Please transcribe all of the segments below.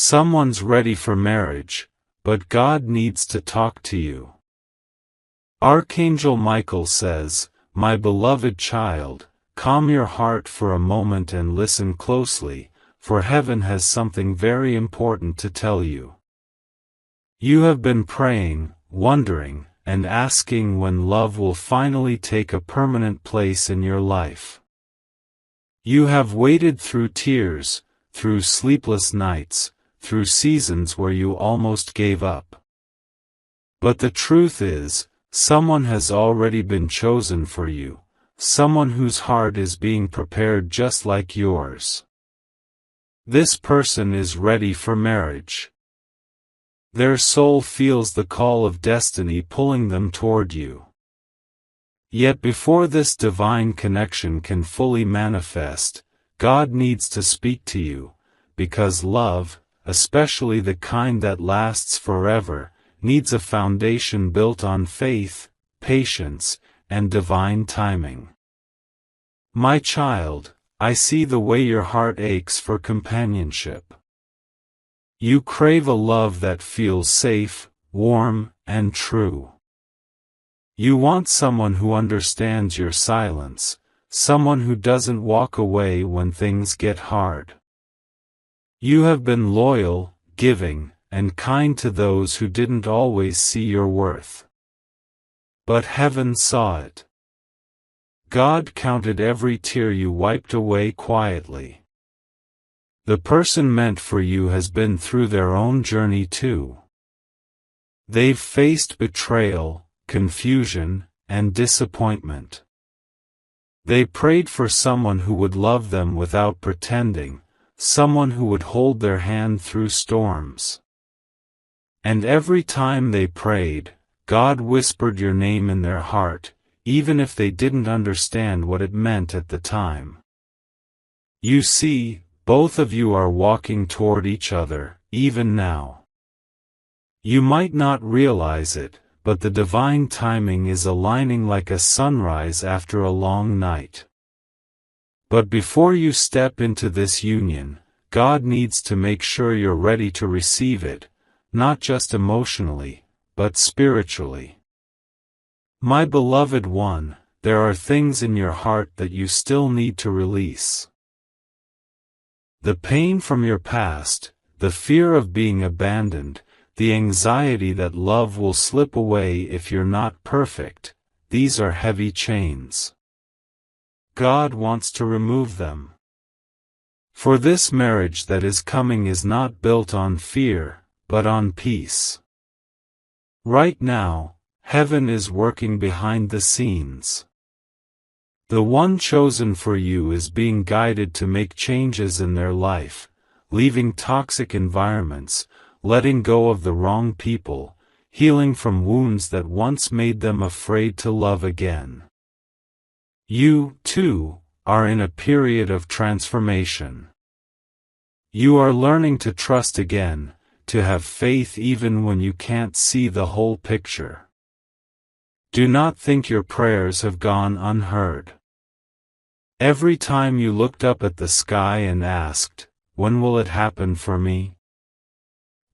Someone's ready for marriage, but God needs to talk to you. Archangel Michael says, "My beloved child, calm your heart for a moment and listen closely, for heaven has something very important to tell you. You have been praying, wondering, and asking when love will finally take a permanent place in your life. You have waited through tears, through sleepless nights, through seasons where you almost gave up. But the truth is, someone has already been chosen for you, someone whose heart is being prepared just like yours. This person is ready for marriage. Their soul feels the call of destiny pulling them toward you. Yet before this divine connection can fully manifest, God needs to speak to you, because love, especially the kind that lasts forever, needs a foundation built on faith, patience, and divine timing. My child, I see the way your heart aches for companionship. You crave a love that feels safe, warm, and true. You want someone who understands your silence, someone who doesn't walk away when things get hard. You have been loyal, giving, and kind to those who didn't always see your worth. But heaven saw it. God counted every tear you wiped away quietly. The person meant for you has been through their own journey too. They've faced betrayal, confusion, and disappointment. They prayed for someone who would love them without pretending, someone who would hold their hand through storms. And every time they prayed, God whispered your name in their heart, even if they didn't understand what it meant at the time. You see, both of you are walking toward each other, even now. You might not realize it, but the divine timing is aligning like a sunrise after a long night. But before you step into this union, God needs to make sure you're ready to receive it, not just emotionally, but spiritually. My beloved one, there are things in your heart that you still need to release. The pain from your past, the fear of being abandoned, the anxiety that love will slip away if you're not perfect, these are heavy chains. God wants to remove them. For this marriage that is coming is not built on fear, but on peace. Right now, heaven is working behind the scenes. The one chosen for you is being guided to make changes in their life, leaving toxic environments, letting go of the wrong people, healing from wounds that once made them afraid to love again. You, too, are in a period of transformation. You are learning to trust again, to have faith even when you can't see the whole picture. Do not think your prayers have gone unheard. Every time you looked up at the sky and asked, "When will it happen for me?"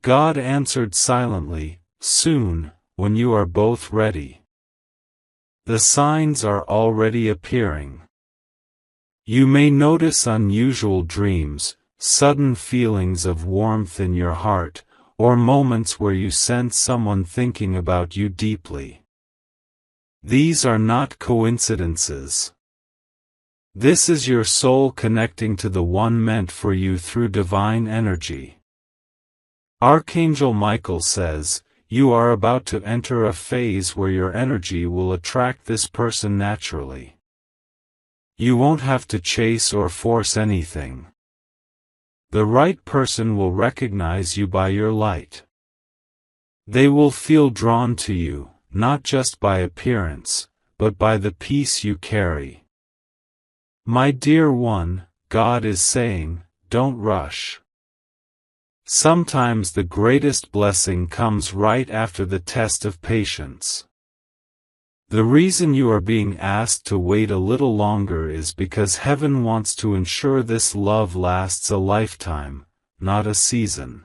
God answered silently, "Soon, when you are both ready." The signs are already appearing. You may notice unusual dreams, sudden feelings of warmth in your heart, or moments where you sense someone thinking about you deeply. These are not coincidences. This is your soul connecting to the one meant for you through divine energy. Archangel Michael says, you are about to enter a phase where your energy will attract this person naturally. You won't have to chase or force anything. The right person will recognize you by your light. They will feel drawn to you, not just by appearance, but by the peace you carry. My dear one, God is saying, don't rush. Sometimes the greatest blessing comes right after the test of patience. The reason you are being asked to wait a little longer is because heaven wants to ensure this love lasts a lifetime, not a season.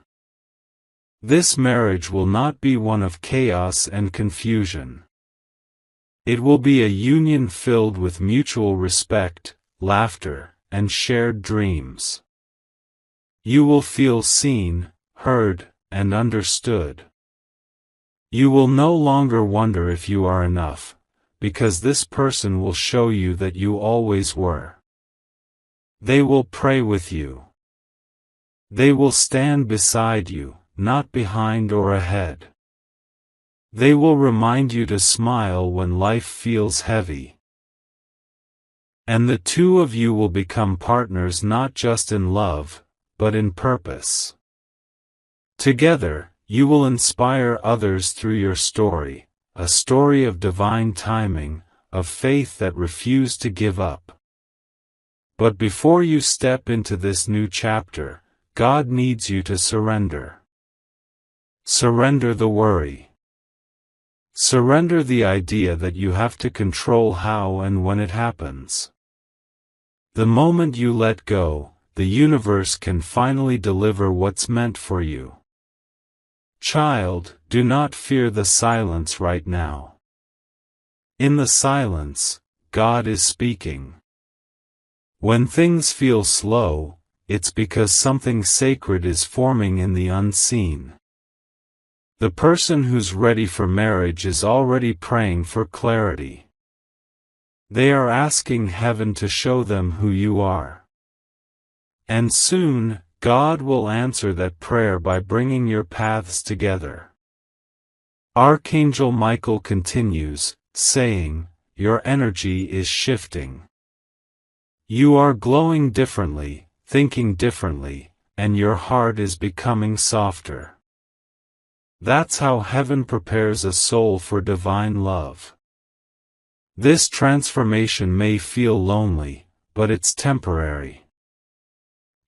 This marriage will not be one of chaos and confusion. It will be a union filled with mutual respect, laughter, and shared dreams. You will feel seen, heard, and understood. You will no longer wonder if you are enough, because this person will show you that you always were. They will pray with you. They will stand beside you, not behind or ahead. They will remind you to smile when life feels heavy. And the two of you will become partners not just in love, but in purpose. Together, you will inspire others through your story, a story of divine timing, of faith that refused to give up. But before you step into this new chapter, God needs you to surrender. Surrender the worry. Surrender the idea that you have to control how and when it happens. The moment you let go, the universe can finally deliver what's meant for you. Child, do not fear the silence right now. In the silence, God is speaking. When things feel slow, it's because something sacred is forming in the unseen. The person who's ready for marriage is already praying for clarity. They are asking heaven to show them who you are. And soon, God will answer that prayer by bringing your paths together. Archangel Michael continues, saying, your energy is shifting. You are glowing differently, thinking differently, and your heart is becoming softer. That's how heaven prepares a soul for divine love. This transformation may feel lonely, but it's temporary.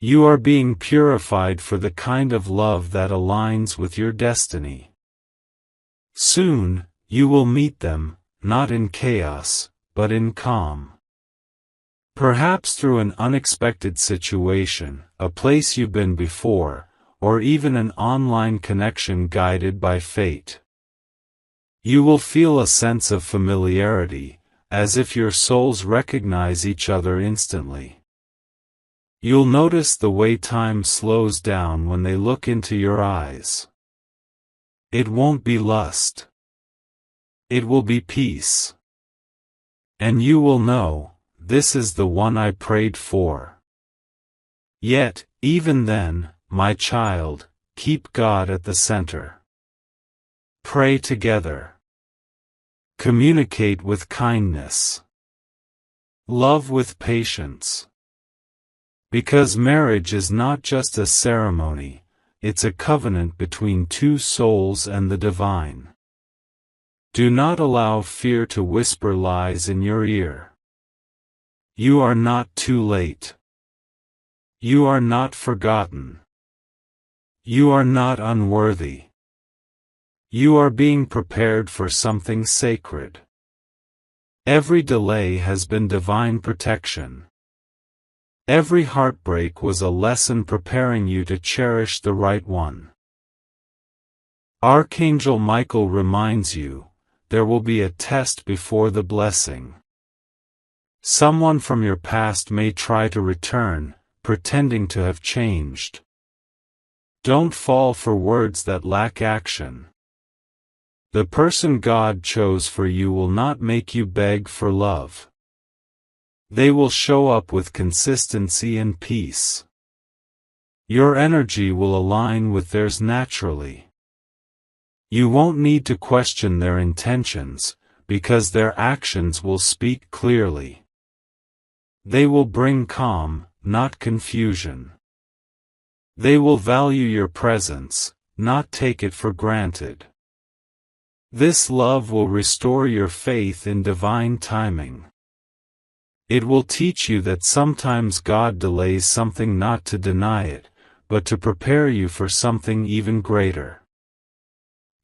You are being purified for the kind of love that aligns with your destiny. Soon, you will meet them, not in chaos, but in calm. Perhaps through an unexpected situation, a place you've been before, or even an online connection guided by fate. You will feel a sense of familiarity, as if your souls recognize each other instantly. You'll notice the way time slows down when they look into your eyes. It won't be lust. It will be peace. And you will know, this is the one I prayed for. Yet, even then, my child, keep God at the center. Pray together. Communicate with kindness. Love with patience. Because marriage is not just a ceremony, it's a covenant between two souls and the divine. Do not allow fear to whisper lies in your ear. You are not too late. You are not forgotten. You are not unworthy. You are being prepared for something sacred. Every delay has been divine protection. Every heartbreak was a lesson preparing you to cherish the right one. Archangel Michael reminds you, there will be a test before the blessing. Someone from your past may try to return, pretending to have changed. Don't fall for words that lack action. The person God chose for you will not make you beg for love. They will show up with consistency and peace. Your energy will align with theirs naturally. You won't need to question their intentions, because their actions will speak clearly. They will bring calm, not confusion. They will value your presence, not take it for granted. This love will restore your faith in divine timing. It will teach you that sometimes God delays something not to deny it, but to prepare you for something even greater.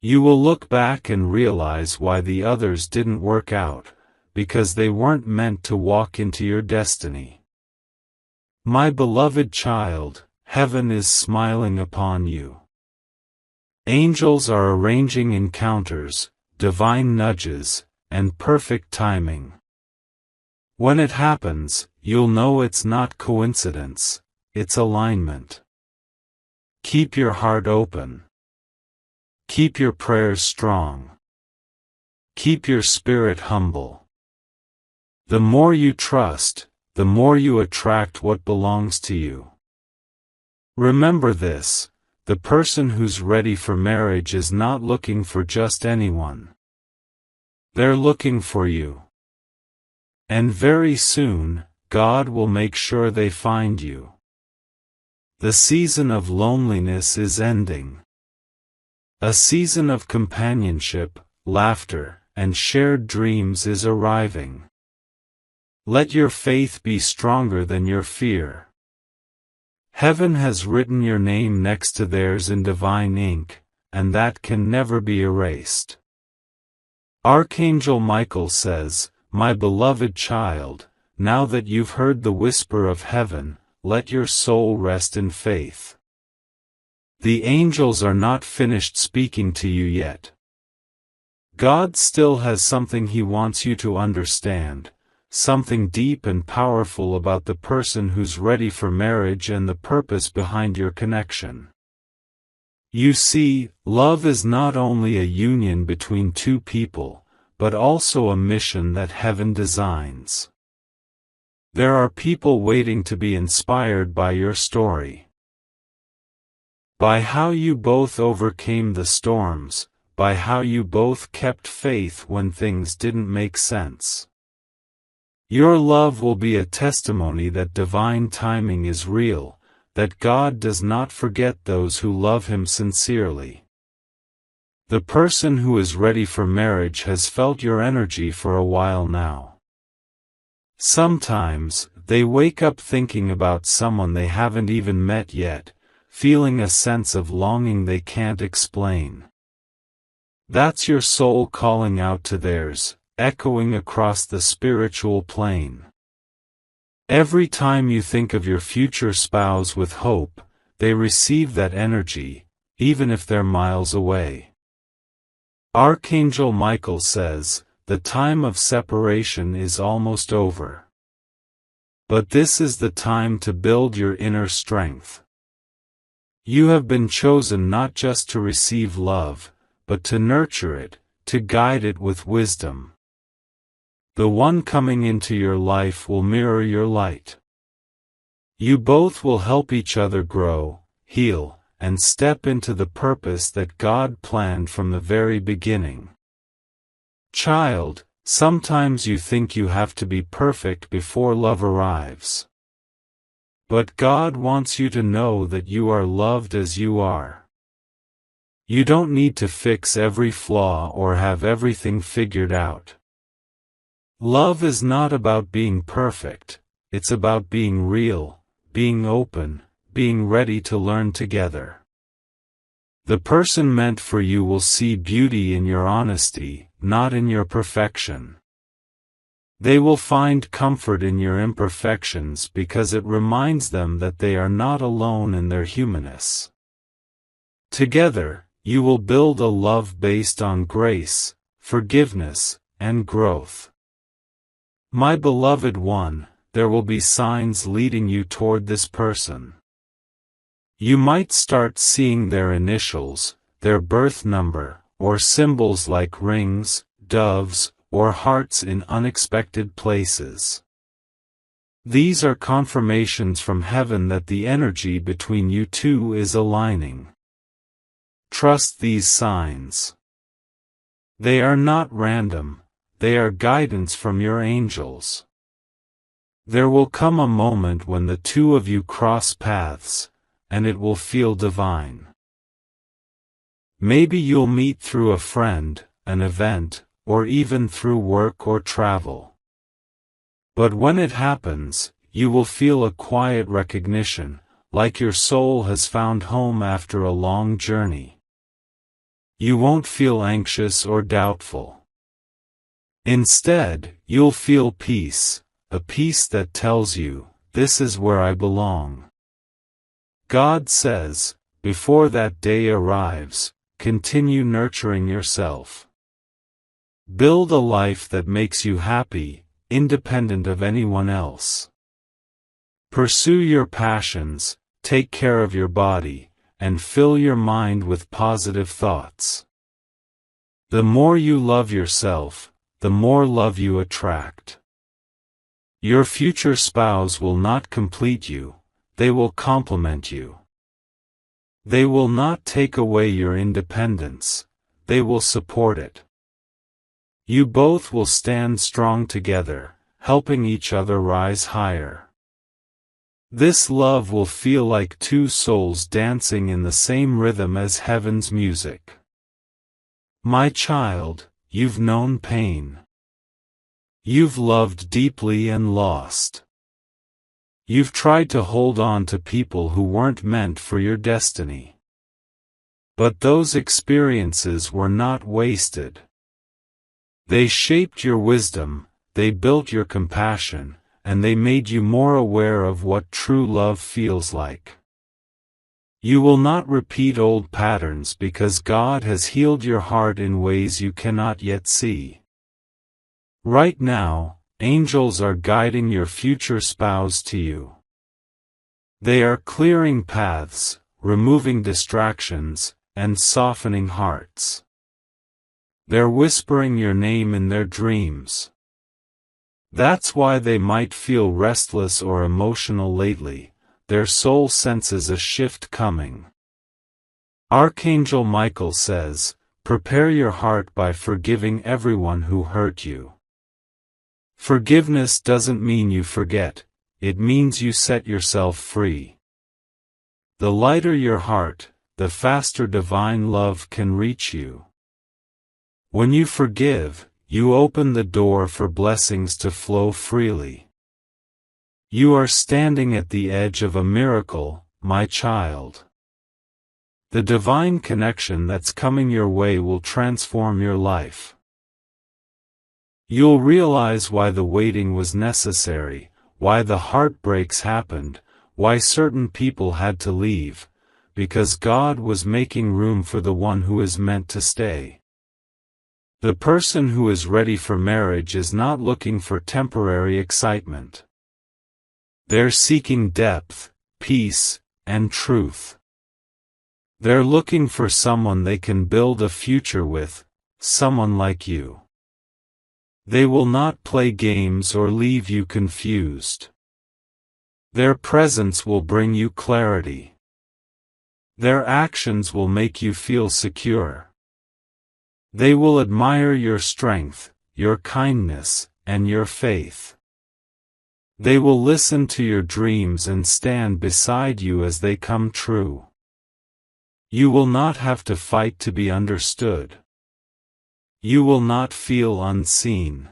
You will look back and realize why the others didn't work out, because they weren't meant to walk into your destiny. My beloved child, heaven is smiling upon you. Angels are arranging encounters, divine nudges, and perfect timing. When it happens, you'll know it's not coincidence, it's alignment. Keep your heart open. Keep your prayers strong. Keep your spirit humble. The more you trust, the more you attract what belongs to you. Remember this: the person who's ready for marriage is not looking for just anyone. They're looking for you. And very soon, God will make sure they find you. The season of loneliness is ending. A season of companionship, laughter, and shared dreams is arriving. Let your faith be stronger than your fear. Heaven has written your name next to theirs in divine ink, and that can never be erased. Archangel Michael says, "My beloved child, now that you've heard the whisper of heaven, let your soul rest in faith." The angels are not finished speaking to you yet. God still has something He wants you to understand, something deep and powerful about the person who's ready for marriage and the purpose behind your connection. You see, love is not only a union between two people, but also a mission that heaven designs. There are people waiting to be inspired by your story. By how you both overcame the storms, by how you both kept faith when things didn't make sense. Your love will be a testimony that divine timing is real, that God does not forget those who love Him sincerely. The person who is ready for marriage has felt your energy for a while now. Sometimes, they wake up thinking about someone they haven't even met yet, feeling a sense of longing they can't explain. That's your soul calling out to theirs, echoing across the spiritual plane. Every time you think of your future spouse with hope, they receive that energy, even if they're miles away. Archangel Michael says, the time of separation is almost over. But this is the time to build your inner strength. You have been chosen not just to receive love, but to nurture it, to guide it with wisdom. The one coming into your life will mirror your light. You both will help each other grow, heal, and step into the purpose that God planned from the very beginning. Child, sometimes you think you have to be perfect before love arrives. But God wants you to know that you are loved as you are. You don't need to fix every flaw or have everything figured out. Love is not about being perfect, it's about being real, being open, being ready to learn together. The person meant for you will see beauty in your honesty, not in your perfection. They will find comfort in your imperfections because it reminds them that they are not alone in their humanness. Together, you will build a love based on grace, forgiveness, and growth. My beloved one, there will be signs leading you toward this person. You might start seeing their initials, their birth number, or symbols like rings, doves, or hearts in unexpected places. These are confirmations from heaven that the energy between you two is aligning. Trust these signs. They are not random, they are guidance from your angels. There will come a moment when the two of you cross paths, and it will feel divine. Maybe you'll meet through a friend, an event, or even through work or travel. But when it happens, you will feel a quiet recognition, like your soul has found home after a long journey. You won't feel anxious or doubtful. Instead, you'll feel peace, a peace that tells you, this is where I belong. God says, before that day arrives, continue nurturing yourself. Build a life that makes you happy, independent of anyone else. Pursue your passions, take care of your body, and fill your mind with positive thoughts. The more you love yourself, the more love you attract. Your future spouse will not complete you, they will complement you. They will not take away your independence, they will support it. You both will stand strong together, helping each other rise higher. This love will feel like two souls dancing in the same rhythm as heaven's music. My child, you've known pain. You've loved deeply and lost. You've tried to hold on to people who weren't meant for your destiny. But those experiences were not wasted. They shaped your wisdom, they built your compassion, and they made you more aware of what true love feels like. You will not repeat old patterns because God has healed your heart in ways you cannot yet see. Right now, angels are guiding your future spouse to you. They are clearing paths, removing distractions, and softening hearts. They're whispering your name in their dreams. That's why they might feel restless or emotional lately. Their soul senses a shift coming. Archangel Michael says, prepare your heart by forgiving everyone who hurt you. Forgiveness doesn't mean you forget, it means you set yourself free. The lighter your heart, the faster divine love can reach you. When you forgive, you open the door for blessings to flow freely. You are standing at the edge of a miracle, my child. The divine connection that's coming your way will transform your life. You'll realize why the waiting was necessary, why the heartbreaks happened, why certain people had to leave, because God was making room for the one who is meant to stay. The person who is ready for marriage is not looking for temporary excitement. They're seeking depth, peace, and truth. They're looking for someone they can build a future with, someone like you. They will not play games or leave you confused. Their presence will bring you clarity. Their actions will make you feel secure. They will admire your strength, your kindness, and your faith. They will listen to your dreams and stand beside you as they come true. You will not have to fight to be understood. You will not feel unseen.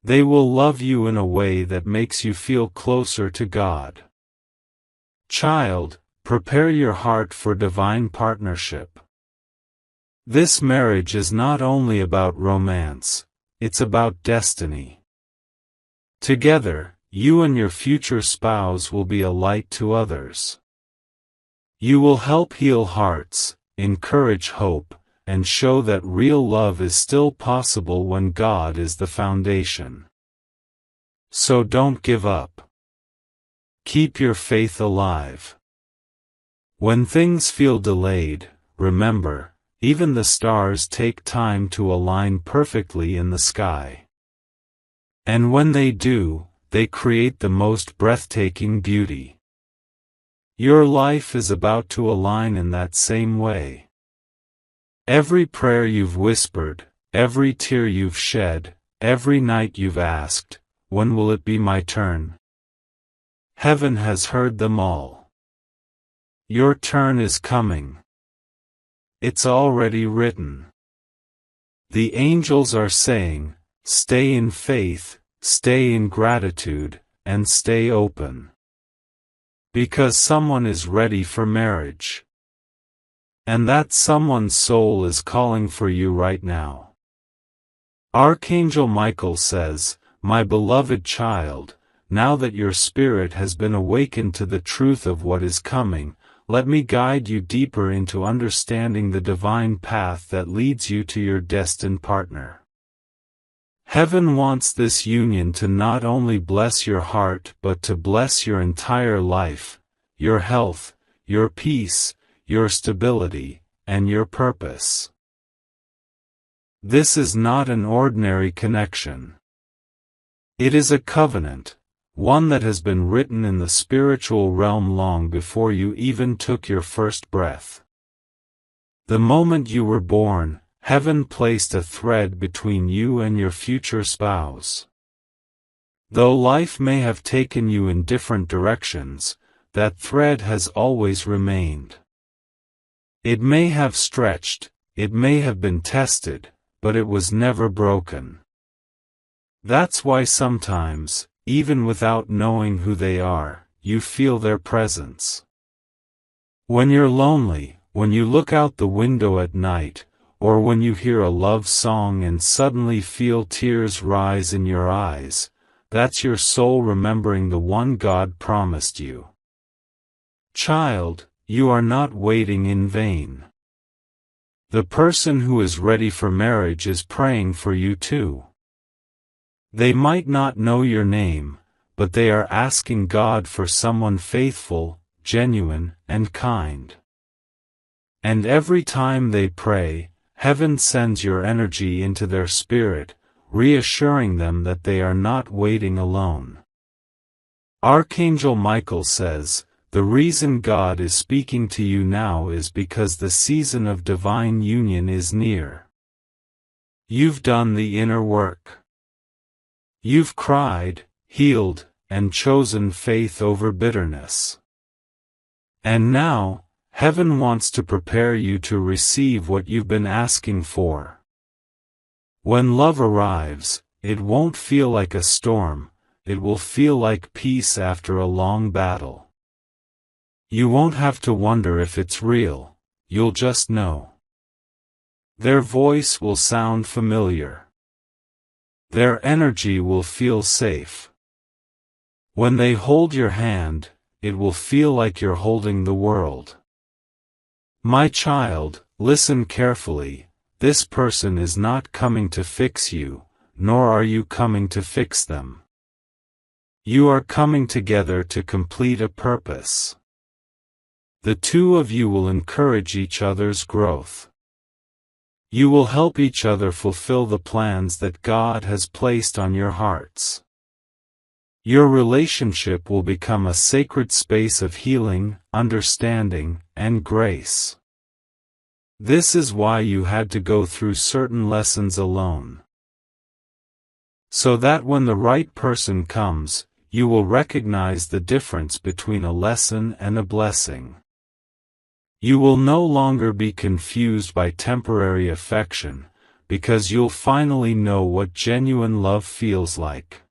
They will love you in a way that makes you feel closer to God. Child, prepare your heart for divine partnership. This marriage is not only about romance, it's about destiny. Together, you and your future spouse will be a light to others. You will help heal hearts, encourage hope, and show that real love is still possible when God is the foundation. So don't give up. Keep your faith alive. When things feel delayed, remember, even the stars take time to align perfectly in the sky. And when they do, they create the most breathtaking beauty. Your life is about to align in that same way. Every prayer you've whispered, every tear you've shed, every night you've asked, when will it be my turn? Heaven has heard them all. Your turn is coming. It's already written. The angels are saying, stay in faith, stay in gratitude, and stay open. Because someone is ready for marriage. And that someone's soul is calling for you right now. Archangel Michael says, my beloved child, now that your spirit has been awakened to the truth of what is coming, let me guide you deeper into understanding the divine path that leads you to your destined partner. Heaven wants this union to not only bless your heart but to bless your entire life, your health, your peace, your stability, and your purpose. This is not an ordinary connection. It is a covenant, one that has been written in the spiritual realm long before you even took your first breath. The moment you were born, Heaven placed a thread between you and your future spouse. Though life may have taken you in different directions, that thread has always remained. It may have stretched, it may have been tested, but it was never broken. That's why sometimes, even without knowing who they are, you feel their presence. When you're lonely, when you look out the window at night, or when you hear a love song and suddenly feel tears rise in your eyes, that's your soul remembering the one God promised you. Child, you are not waiting in vain. The person who is ready for marriage is praying for you too. They might not know your name, but they are asking God for someone faithful, genuine, and kind. And every time they pray, Heaven sends your energy into their spirit, reassuring them that they are not waiting alone. Archangel Michael says, the reason God is speaking to you now is because the season of divine union is near. You've done the inner work. You've cried, healed, and chosen faith over bitterness. And now, Heaven wants to prepare you to receive what you've been asking for. When love arrives, it won't feel like a storm, it will feel like peace after a long battle. You won't have to wonder if it's real, you'll just know. Their voice will sound familiar. Their energy will feel safe. When they hold your hand, it will feel like you're holding the world. My child, listen carefully, this person is not coming to fix you, nor are you coming to fix them. You are coming together to complete a purpose. The two of you will encourage each other's growth. You will help each other fulfill the plans that God has placed on your hearts. Your relationship will become a sacred space of healing, understanding, and grace. This is why you had to go through certain lessons alone. So that when the right person comes, you will recognize the difference between a lesson and a blessing. You will no longer be confused by temporary affection, because you'll finally know what genuine love feels like.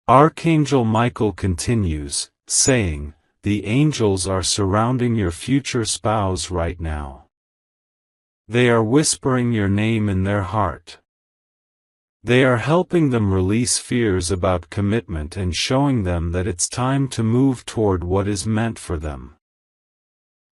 Archangel Michael continues, saying, the angels are surrounding your future spouse right now. They are whispering your name in their heart. They are helping them release fears about commitment and showing them that it's time to move toward what is meant for them.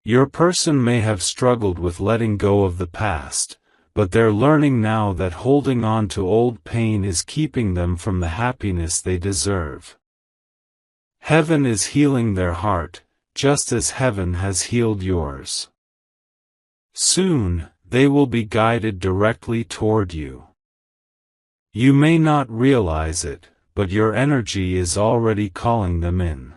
Your person may have struggled with letting go of the past, but they're learning now that holding on to old pain is keeping them from the happiness they deserve. Heaven is healing their heart, just as heaven has healed yours. Soon, they will be guided directly toward you. You may not realize it, but your energy is already calling them in.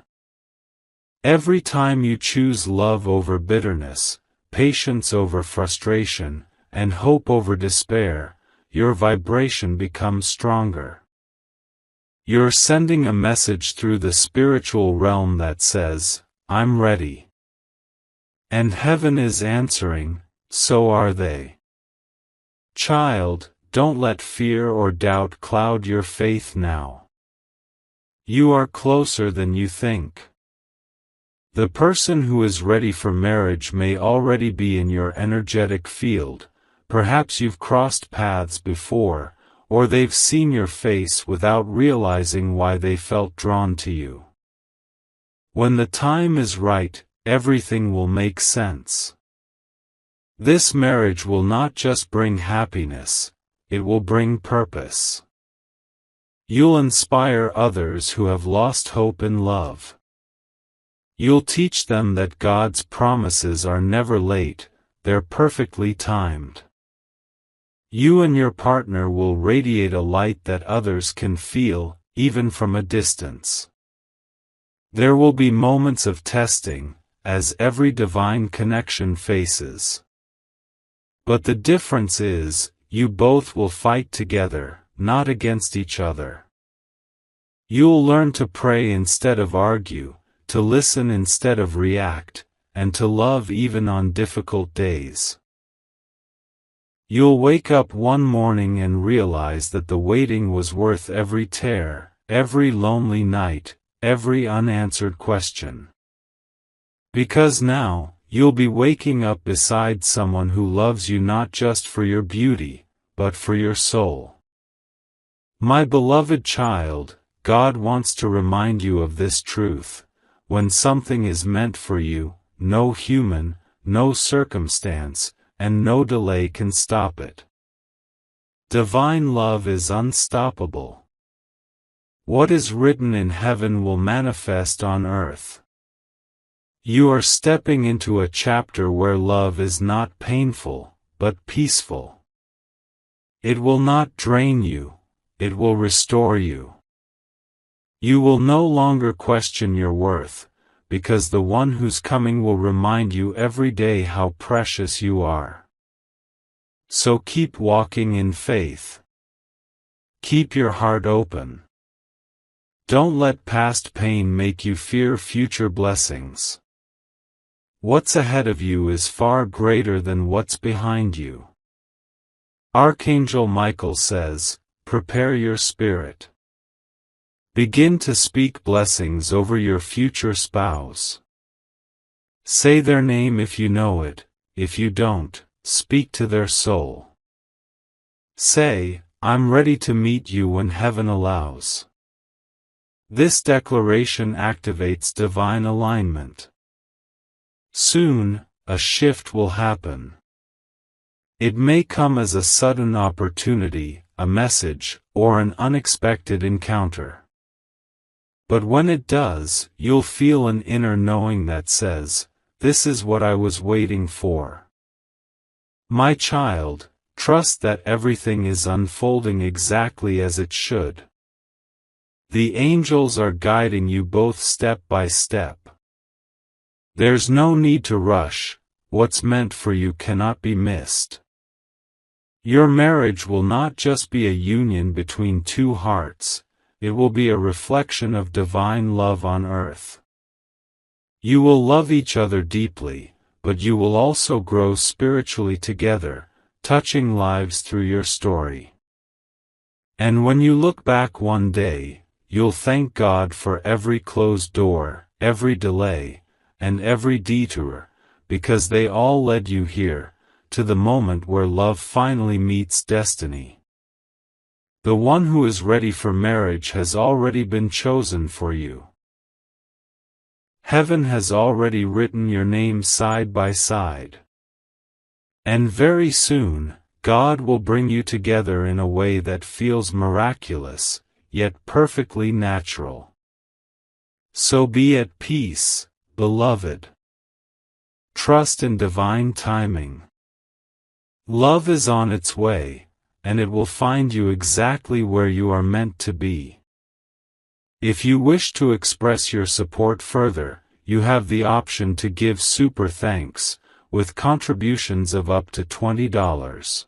Every time you choose love over bitterness, patience over frustration, and hope over despair, your vibration becomes stronger. You're sending a message through the spiritual realm that says, I'm ready. And heaven is answering, so are they. Child, don't let fear or doubt cloud your faith now. You are closer than you think. The person who is ready for marriage may already be in your energetic field, perhaps you've crossed paths before, or they've seen your face without realizing why they felt drawn to you. When the time is right, everything will make sense. This marriage will not just bring happiness, it will bring purpose. You'll inspire others who have lost hope in love. You'll teach them that God's promises are never late, they're perfectly timed. You and your partner will radiate a light that others can feel, even from a distance. There will be moments of testing, as every divine connection faces. But the difference is, you both will fight together, not against each other. You'll learn to pray instead of argue, to listen instead of react, and to love even on difficult days. You'll wake up one morning and realize that the waiting was worth every tear, every lonely night, every unanswered question. Because now, you'll be waking up beside someone who loves you not just for your beauty, but for your soul. My beloved child, God wants to remind you of this truth. When something is meant for you, no human, no circumstance, and no delay can stop it. Divine love is unstoppable. What is written in heaven will manifest on earth. You are stepping into a chapter where love is not painful, but peaceful. It will not drain you, it will restore you. You will no longer question your worth, because the one who's coming will remind you every day how precious you are. So keep walking in faith. Keep your heart open. Don't let past pain make you fear future blessings. What's ahead of you is far greater than what's behind you. Archangel Michael says, prepare your spirit. Begin to speak blessings over your future spouse. Say their name if you know it, if you don't, speak to their soul. Say, I'm ready to meet you when heaven allows. This declaration activates divine alignment. Soon, a shift will happen. It may come as a sudden opportunity, a message, or an unexpected encounter. But when it does, you'll feel an inner knowing that says, this is what I was waiting for. My child, trust that everything is unfolding exactly as it should. The angels are guiding you both step by step. There's no need to rush, what's meant for you cannot be missed. Your marriage will not just be a union between two hearts, it will be a reflection of divine love on earth. You will love each other deeply, but you will also grow spiritually together, touching lives through your story. And when you look back one day, you'll thank God for every closed door, every delay, and every detour, because they all led you here, to the moment where love finally meets destiny. The one who is ready for marriage has already been chosen for you. Heaven has already written your name side by side. And very soon, God will bring you together in a way that feels miraculous, yet perfectly natural. So be at peace, beloved. Trust in divine timing. Love is on its way, and it will find you exactly where you are meant to be. If you wish to express your support further, you have the option to give super thanks, with contributions of up to $20.